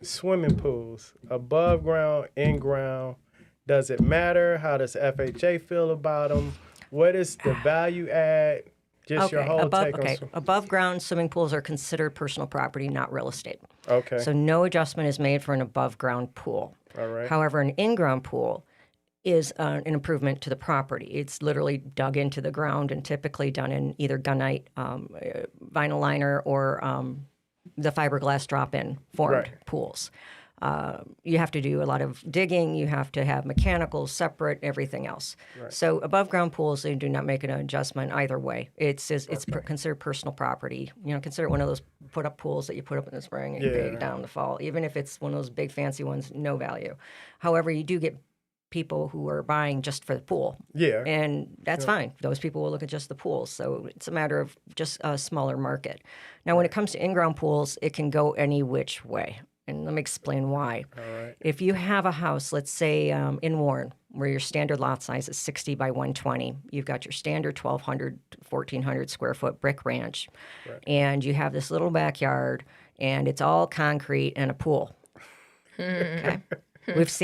swimming pools, above ground, in ground. Does it matter? How does FHA feel about them? What is the value add? Just your whole take on above ground swimming pools are considered personal property, not real estate. Okay. So no adjustment is made for an above ground pool. All right. However, an in ground pool is an improvement to the property. It's literally dug into the ground and typically done in either gunite, vinyl liner, or the fiberglass drop-in formed pools. You have to do a lot of digging. You have to have mechanicals separate, everything else. Right. So above ground pools, they do not make an adjustment either way. It's considered personal property. Consider it one of those put up pools that you put up in the spring and you take it down in the fall. Even if it's one of those big fancy ones, no value. However, you do get people who are buying just for the pool. Yeah. And that's fine. Those people will look at just the pools. So it's a matter of just a smaller market. Now, when it comes to in-ground pools, it can go any which way. And let me explain why. All right. If you have a house, let's say in Warren, where your standard lot size is 60 by 120, you've got your standard 1,200, 1,400 square foot brick ranch, and you have this little backyard, and it's all concrete and a pool. Okay.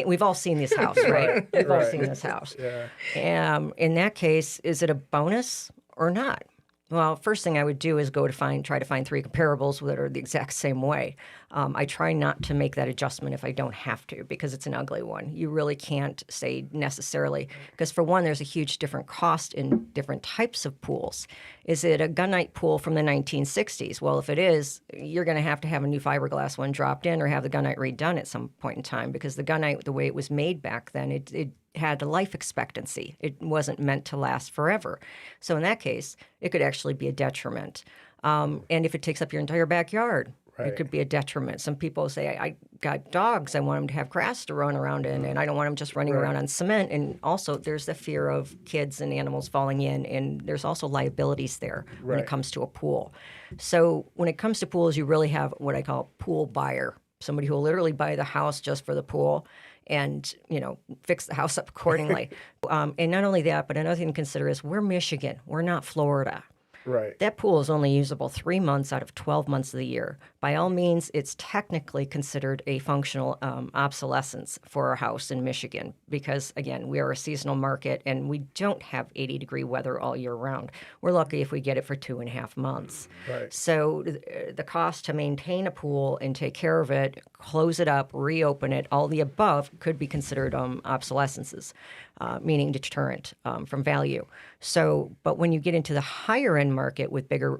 We've all seen this house, right? We've all seen this house. Yeah. In that case, is it a bonus or not? Well, first thing I would do is try to find three comparables that are the exact same way. I try not to make that adjustment if I don't have to, because it's an ugly one. You really can't say necessarily, because for one, there's a huge different cost in different types of pools. Is it a gunite pool from the 1960s? Well, if it is, you're going to have a new fiberglass one dropped in or have the gunite redone at some point in time, because the gunite, the way it was made back then, it had a life expectancy. It wasn't meant to last forever. So in that case, it could actually be a detriment. And if it takes up your entire backyard, it could be a detriment. Some people say, I got dogs, I want them to have grass to run around in, and I don't want them just running around on cement. And also, there's the fear of kids and animals falling in, and there's also liabilities there when it comes to a pool. So when it comes to pools, you really have what I call a pool buyer, somebody who will literally buy the house just for the pool and, fix the house up accordingly. And not only that, but another thing to consider is we're Michigan. We're not Florida. Right. That pool is only usable 3 months out of 12 months of the year. By all means, it's technically considered a functional obsolescence for a house in Michigan because, again, we are a seasonal market and we don't have 80-degree weather all year round. We're lucky if we get it for 2.5 months. Right. So the cost to maintain a pool and take care of it, close it up, reopen it, all the above could be considered obsolescences, meaning deterrent from value. So, but when you get into the higher end market with bigger,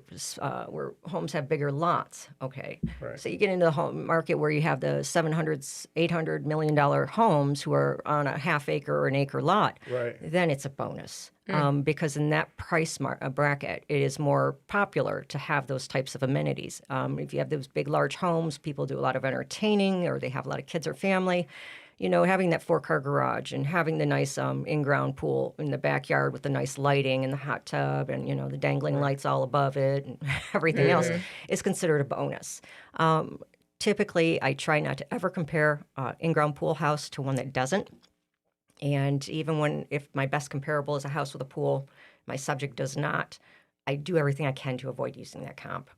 where homes have bigger lots, okay. Right. So you get into the home market where you have the $700, $800 million homes who are on a half acre or an acre lot. Right. Then it's a bonus. Because in that price bracket, it is more popular to have those types of amenities. If you have those big, large homes, people do a lot of entertaining or they have a lot of kids or family. Having that 4-car garage and having the nice in-ground pool in the backyard with the nice lighting and the hot tub and, the dangling lights all above it and everything else is considered a bonus. Typically, I try not to ever compare in-ground pool house to one that doesn't. And even if my best comparable is a house with a pool, my subject does not, I do everything I can to avoid using that comp.